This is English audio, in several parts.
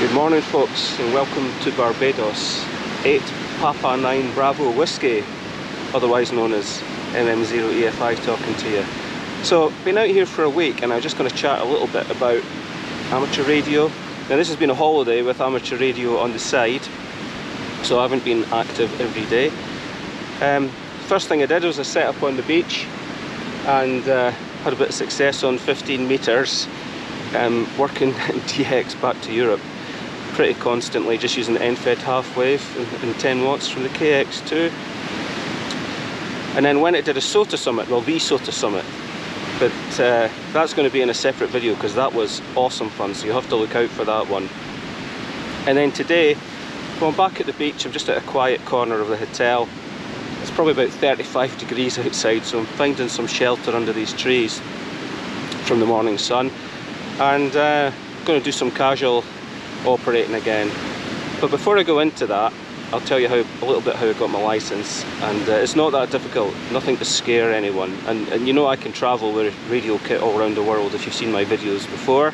Good morning folks, and welcome to Barbados. 8 Papa 9 Bravo Whiskey, otherwise known as MM0EFI, talking to you. So, been out here for a week and I'm just going to chat a little bit about amateur radio. Now this has been a holiday with amateur radio on the side, so I haven't been active every day. First thing I did was I set up on the beach and had a bit of success on 15 metres, working DX back to Europe pretty constantly, just using the end-fed half wave and 10 watts from the KX2. And then when it did a SOTA summit, well, the SOTA summit, but that's going to be in a separate video because that was awesome fun, so you'll have to look out for that one. And then today, well, I'm back at the beach. I'm just at a quiet corner of the hotel. It's probably about 35 degrees outside, so I'm finding some shelter under these trees from the morning sun, and going to do some casual operating again. But before I go into that, I'll tell you a little bit how I got my license, and it's not that difficult, nothing to scare anyone, and you know I can travel with radio kit all around the world if you've seen my videos before,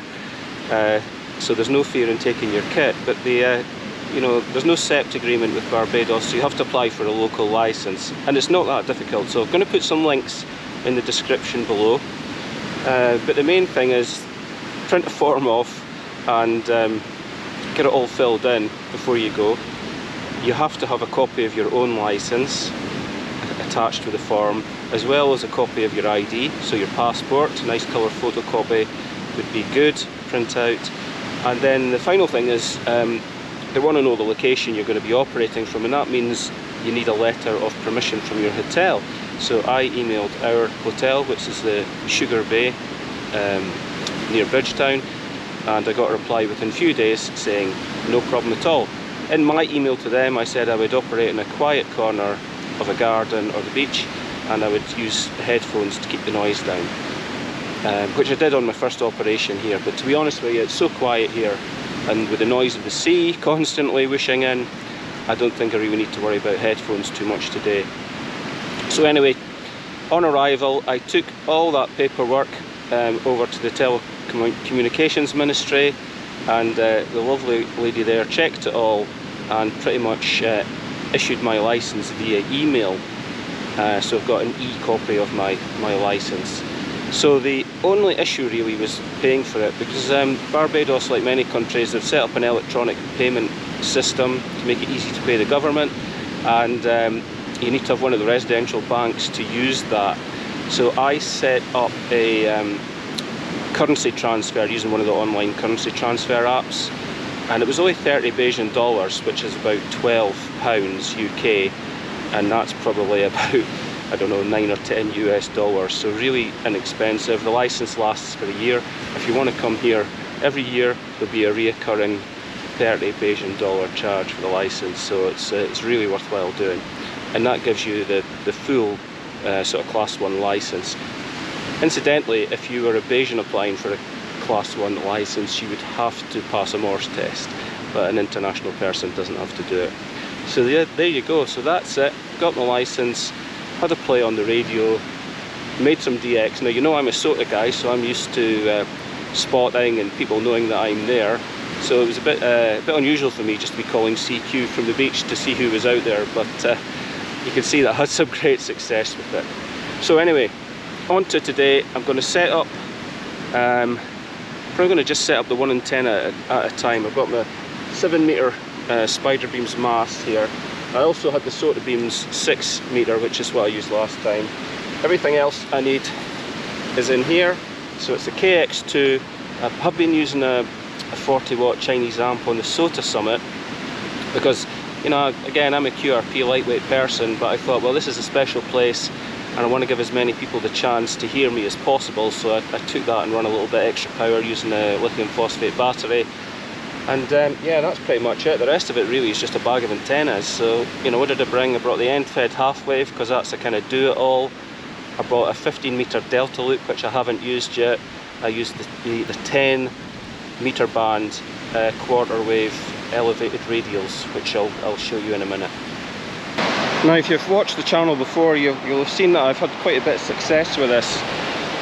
so there's no fear in taking your kit. But you know, there's no Dept agreement with Barbados, so you have to apply for a local license, and it's not that difficult. So I'm going to put some links in the description below, but the main thing is print a form off and get it all filled in before you go. You have to have a copy of your own license attached to the form, as well as a copy of your ID, so your passport, a nice colour photocopy would be good, print out. And then the final thing is they want to know the location you're going to be operating from, and that means you need a letter of permission from your hotel. So I emailed our hotel, which is the Sugar Bay near Bridgetown, and I got a reply within a few days saying no problem at all. In my email to them I said I would operate in a quiet corner of a garden or the beach, and I would use headphones to keep the noise down, which I did on my first operation here. But to be honest with you, it's so quiet here, and with the noise of the sea constantly whooshing in, I don't think I really need to worry about headphones too much today. So anyway, on arrival I took all that paperwork over to the telecommunications ministry, and the lovely lady there checked it all and pretty much issued my license via email. So I've got an e-copy of my license. So the only issue really was paying for it, because Barbados, like many countries, have set up an electronic payment system to make it easy to pay the government, and you need to have one of the residential banks to use that. So I set up a currency transfer using one of the online currency transfer apps, and it was only 30 Bajan dollars, which is about £12 UK, and that's probably about, I don't know, 9 or 10 US dollars, so really inexpensive. The license lasts for a year. If you want to come here every year, there'll be a reoccurring 30 Bajan dollar charge for the license, so it's really worthwhile doing, and that gives you the full sort of class 1 license. Incidentally, if you were a Bajan applying for a class 1 license, you would have to pass a Morse test, but an international person doesn't have to do it. So yeah, there you go. So that's it. Got my license, had a play on the radio, made some DX. Now you know I'm a SOTA guy, so I'm used to spotting and people knowing that I'm there. So it was a bit unusual for me just to be calling CQ from the beach to see who was out there, but you can see that I had some great success with it. So anyway, on to today. I'm going to set up, I'm probably going to just set up the 1 and 10 at a time. I've got my 7 metre spider beams mast here. I also had the SOTA beams 6 metre, which is what I used last time. Everything else I need is in here. So it's a KX2. I have been using a 40 watt Chinese amp on the SOTA summit because, you know, again, I'm a QRP lightweight person, but I thought, well, this is a special place and I want to give as many people the chance to hear me as possible, so I took that and run a little bit extra power using a lithium phosphate battery. And yeah, that's pretty much it. The rest of it really is just a bag of antennas. So, you know, what did I bring? I brought the end-fed half wave because that's a kind of do-it-all. I brought a 15 metre delta loop, which I haven't used yet. I used the 10 metre band quarter wave elevated radials, which I'll show you in a minute. Now if you've watched the channel before, you'll have seen that I've had quite a bit of success with this.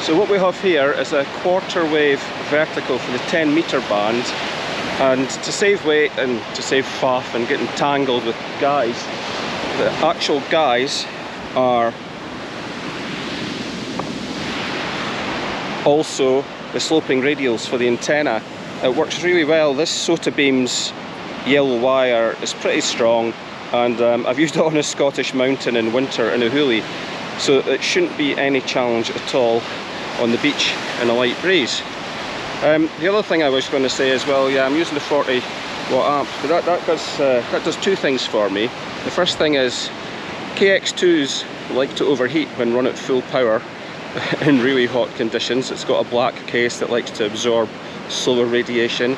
So what we have here is a quarter wave vertical for the 10 metre band, And to save weight and to save faff and getting tangled with guys, the actual guys are also the sloping radials for the antenna. It works really well. This Sotabeam's yellow wire is pretty strong, and I've used it on a Scottish mountain in winter in a hoolie, so it shouldn't be any challenge at all on the beach in a light breeze. The other thing I was going to say as well, yeah, I'm using the 40 watt amp, but that does two things for me. The first thing is KX2s like to overheat when run at full power in really hot conditions. It's got a black case that likes to absorb solar radiation,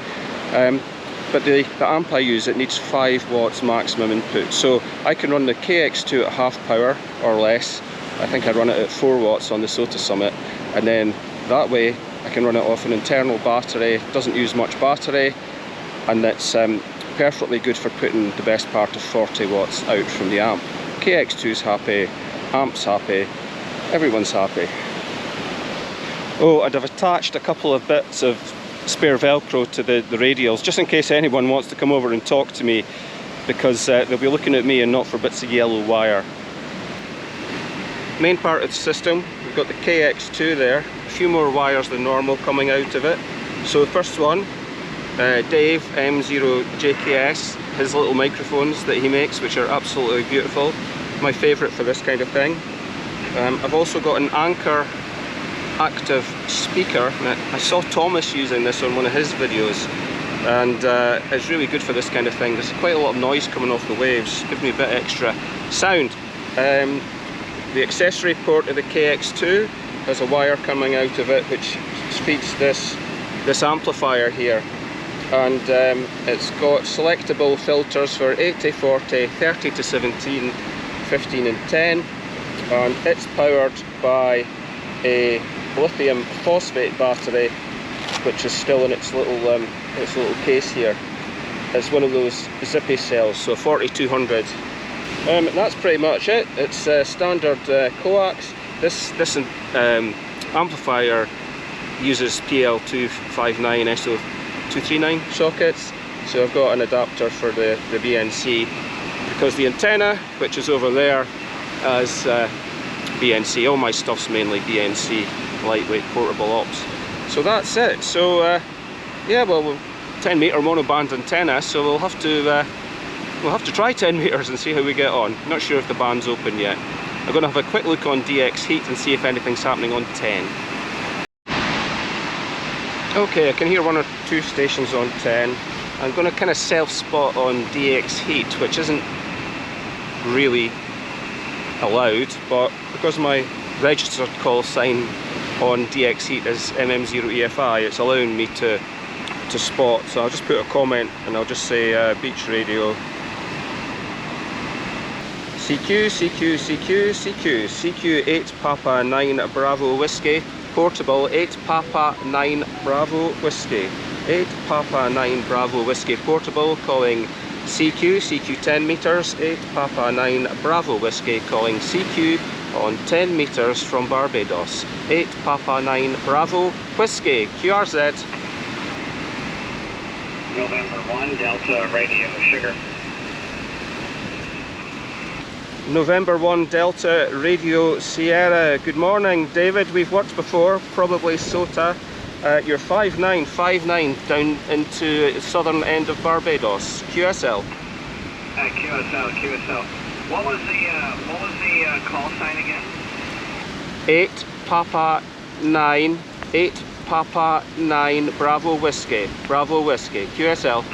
but the amp I use, it needs 5 watts maximum input, so I can run the KX2 at half power or less. I think I run it at 4 watts on the Sota Summit, and then that way I can run it off an internal battery. It doesn't use much battery, and it's perfectly good for putting the best part of 40 watts out from the amp. KX2's happy, amp's happy, everyone's happy. Oh, and I've attached a couple of bits of spare Velcro to the radials, just in case anyone wants to come over and talk to me, because they'll be looking at me and not for bits of yellow wire. Main part of the system, we've got the KX2 there, a few more wires than normal coming out of it. So the first one, Dave M0JKS, his little microphones that he makes, which are absolutely beautiful, my favourite for this kind of thing. I've also got an Anchor active speaker. I saw Thomas using this on one of his videos, and it's really good for this kind of thing. There's quite a lot of noise coming off the waves, gives me a bit extra sound. The accessory port of the KX2 has a wire coming out of it which feeds this amplifier here, and it's got selectable filters for 80, 40, 30 to 17, 15 and 10, and it's powered by a lithium phosphate battery which is still in its little case here. It's one of those zippy cells, so 4200. That's pretty much it. It's standard coax. This amplifier uses PL259 SO239 sockets, so I've got an adapter for the BNC, because the antenna, which is over there, has BNC. All my stuff's mainly BNC, lightweight portable ops. So that's it. So yeah, well, 10 metre monoband antenna, so we'll have to try 10 metres and see how we get on. Not sure if the band's open yet. I'm going to have a quick look on DX Heat and see if anything's happening on 10. Okay, I can hear 1 or 2 stations on 10. I'm going to kind of self-spot on DX Heat, which isn't really allowed, but because my registered call sign on DX Heat is MM0EFI, it's allowing me to spot. So I'll just put a comment and I'll just say beach radio. CQ, CQ, CQ, CQ, CQ 8 Papa 9 Bravo Whiskey, portable 8 Papa 9 Bravo Whiskey, 8 Papa 9 Bravo Whiskey portable, calling CQ, CQ 10 metres, 8 Papa 9 Bravo Whiskey, calling CQ on 10 metres from Barbados, 8 Papa 9 Bravo Whiskey, QRZ. November 1 Delta Radio Sugar. November 1 Delta Radio Sierra. Good morning, David. We've worked before, probably Sota. You're 5959 down into the southern end of Barbados. QSL. QSL. What was the call sign again? 8 Papa 9 Bravo Whiskey. Bravo Whiskey. QSL.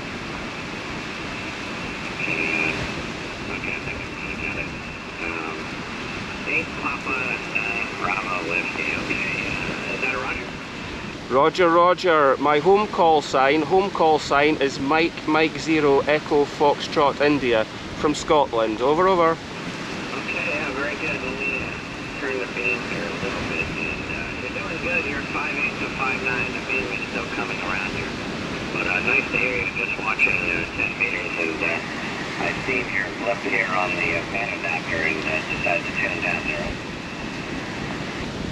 Bravo Whiskey, okay. Is that a Roger? Roger, Roger. My home call sign is Mike 0 Echo Foxtrot India from Scotland. Over, over. Okay, yeah, very good. Let me turn the beam here a little bit. And, you're doing good. You're 5.8 to 5.9. The beam is still coming around here. But nice to hear you just watching 10 meters. And I seen your blip here on the fan adapter and decided to tune down 0.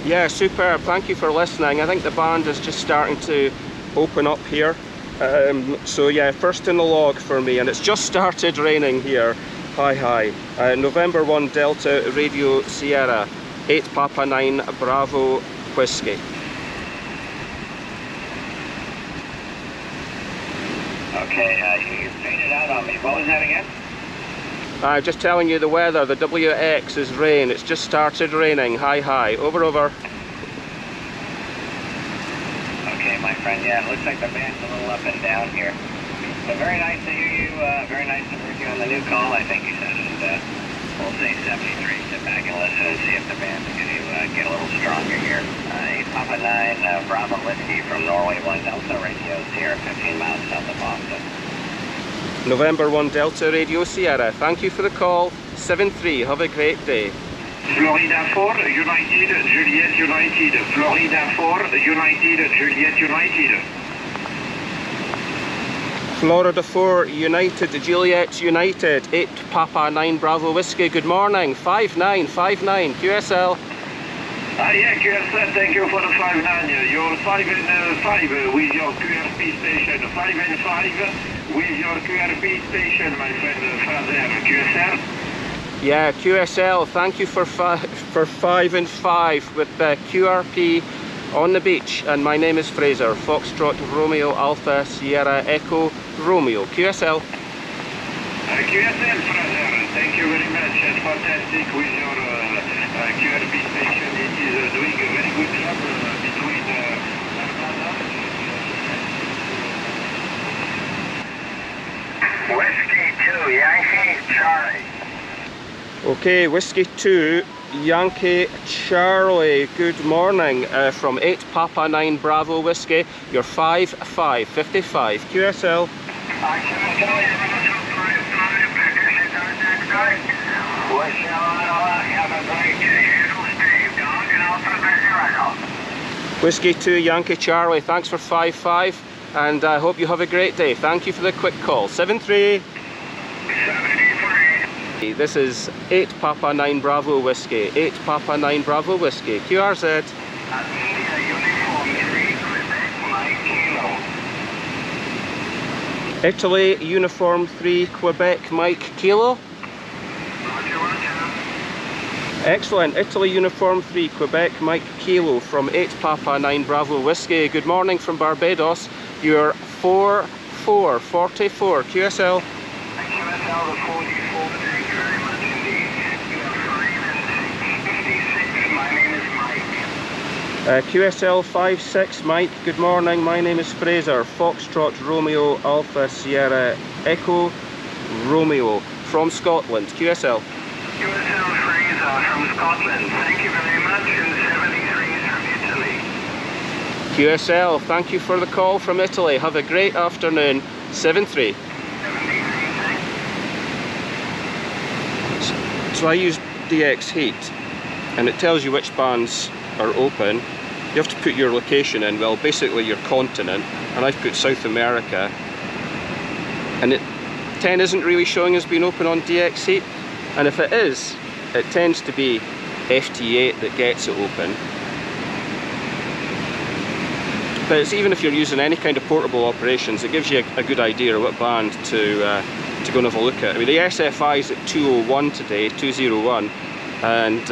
Yeah, superb. Thank you for listening. I think the band is just starting to open up here. So yeah, first in the log for me, and it's just started raining here. Hi. November 1 Delta Radio Sierra, 8 Papa 9 Bravo Whiskey. Okay, you faded out on me. What was that again? Just telling you the weather, the WX is rain. It's just started raining. Hi. Over. Okay, my friend, yeah, it looks like the band's a little up and down here. But very nice to hear you, very nice to hear you on the new call, I think you said. And we'll say 73. Sit back and listen and see if the band's going to get a little stronger here. 8 Papa 9 Bravo Whiskey from Norway 1 Delta Radio Sierra, 15 miles south of Boston. November 1 Delta Radio Sierra. Thank you for the call. 73. Have a great day. Florida 4, United, Juliet United. Florida 4, United, Juliet United. Florida 4 United, Juliet United, 8 Papa 9 Bravo Whiskey. Good morning. 5959 QSL. Yeah, QSL, thank you for the 59. You're 5 and 5 with your QRP station. 5 and 5 with your QRP station, my friend, father. QSL? Yeah, QSL, thank you for 5 and 5 with QRP on the beach. And my name is Fraser, Foxtrot Romeo Alpha Sierra Echo Romeo. QSL. QSL, Fraser, thank you very much. It's fantastic with your QRP station. It is doing a very good job between Whiskey 2, Yankee Charlie. Okay, Whiskey 2 Yankee Charlie. Good morning from 8 Papa 9 Bravo Whiskey. You're 5555 QSL. Whiskey 2 Yankee Charlie, thanks for 55 and I hope you have a great day. Thank you for the quick call. 73. This is 8 Papa 9 Bravo Whiskey. 8 Papa 9 Bravo Whiskey. QRZ. Italy Uniform 3 Quebec Mike Kilo. Excellent. Italy Uniform 3 Quebec Mike Kilo from 8 Papa 9 Bravo Whiskey. Good morning from Barbados. You're 4444 QSL. QSL 56 Mike, good morning, my name is Fraser, Foxtrot Romeo Alpha Sierra Echo Romeo from Scotland. QSL. QSL Fraser from Scotland, thank you very much, and 73 from Italy. QSL, thank you for the call from Italy, have a great afternoon. 73. So I use DX Heat and it tells you which bands are open. You have to put your location in, well basically your continent, and I've put South America, and 10 isn't really showing as being open on DX Heat, and if it is, it tends to be FT8 that gets it open. But it's, even if you're using any kind of portable operations, it gives you a good idea of what band to go and have a look at. I mean, the SFI is at 201 today, 201, and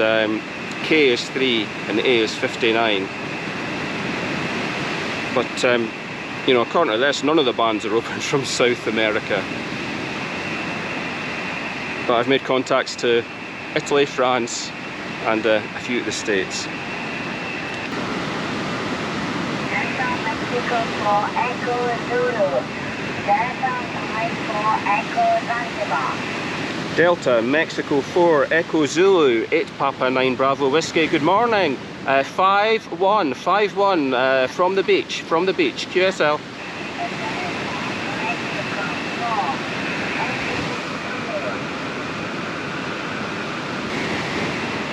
K is 3 and A is 59. But you know, according to this, none of the bands are open from South America. But I've made contacts to Italy, France, and a few of the States. Delta Mexico for Echo Zulu. Delta 5 for Echo Zanzibar. Delta Mexico 4 Echo Zulu, 8 Papa 9 Bravo Whiskey. Good morning. 51 from the beach, QSL.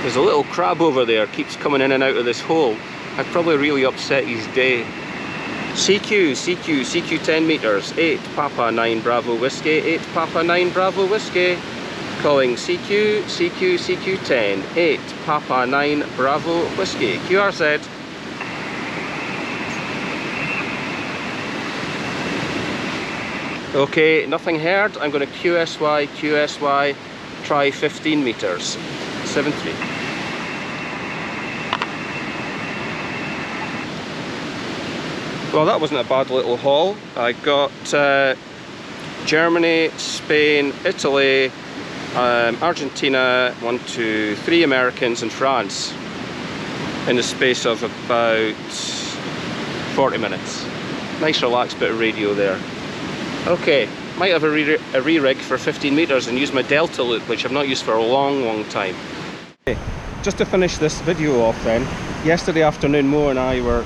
There's a little crab over there, keeps coming in and out of this hole. I'd probably really upset his day. CQ 10 meters, 8 Papa 9 Bravo Whiskey, 8 Papa 9 Bravo Whiskey. Calling CQ 10, 8 Papa 9 Bravo Whiskey. QRZ. Okay, nothing heard. I'm going to QSY, try 15 meters. 7-3. Well, that wasn't a bad little haul. I got Germany, Spain, Italy, Argentina, 1, 2, 3 Americans and France in the space of about 40 minutes. Nice relaxed bit of radio there. Okay, might have a re-rig for 15 meters and use my Delta loop, which I've not used for a long time. Okay, just to finish this video off then, yesterday afternoon Mo and I were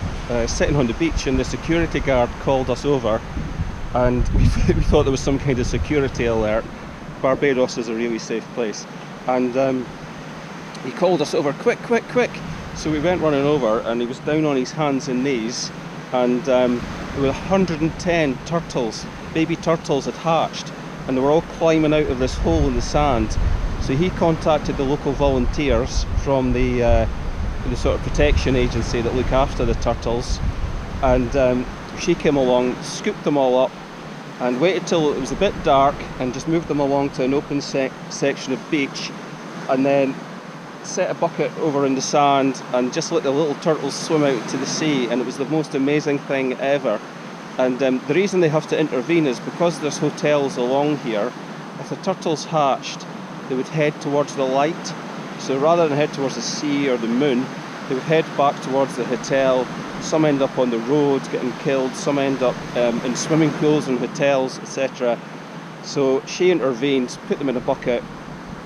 sitting on the beach and the security guard called us over, and we thought there was some kind of security alert. Barbados is a really safe place, and he called us over, quick. So we went running over, and he was down on his hands and knees, and there were 110 turtles, baby turtles had hatched, and they were all climbing out of this hole in the sand. So he contacted the local volunteers from the sort of protection agency that look after the turtles, and she came along, scooped them all up, and waited till it was a bit dark and just moved them along to an open section of beach, and then set a bucket over in the sand and just let the little turtles swim out to the sea. And it was the most amazing thing ever. And the reason they have to intervene is because there's hotels along here. If the turtles hatched, they would head towards the light. So rather than head towards the sea or the moon, they would head back towards the hotel. Some end up on the road getting killed, some end up in swimming pools and hotels, etc. So she intervened, put them in a bucket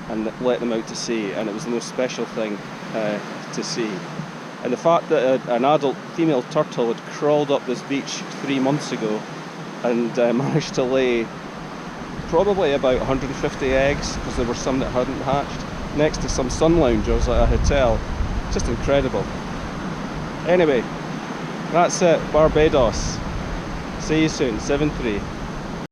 and let them out to sea, and it was the most special thing to see. And the fact that an adult female turtle had crawled up this beach 3 months ago and managed to lay probably about 150 eggs, because there were some that hadn't hatched, next to some sun loungers at a hotel. Just incredible. Anyway, that's it, Barbados. See you soon, 7-3.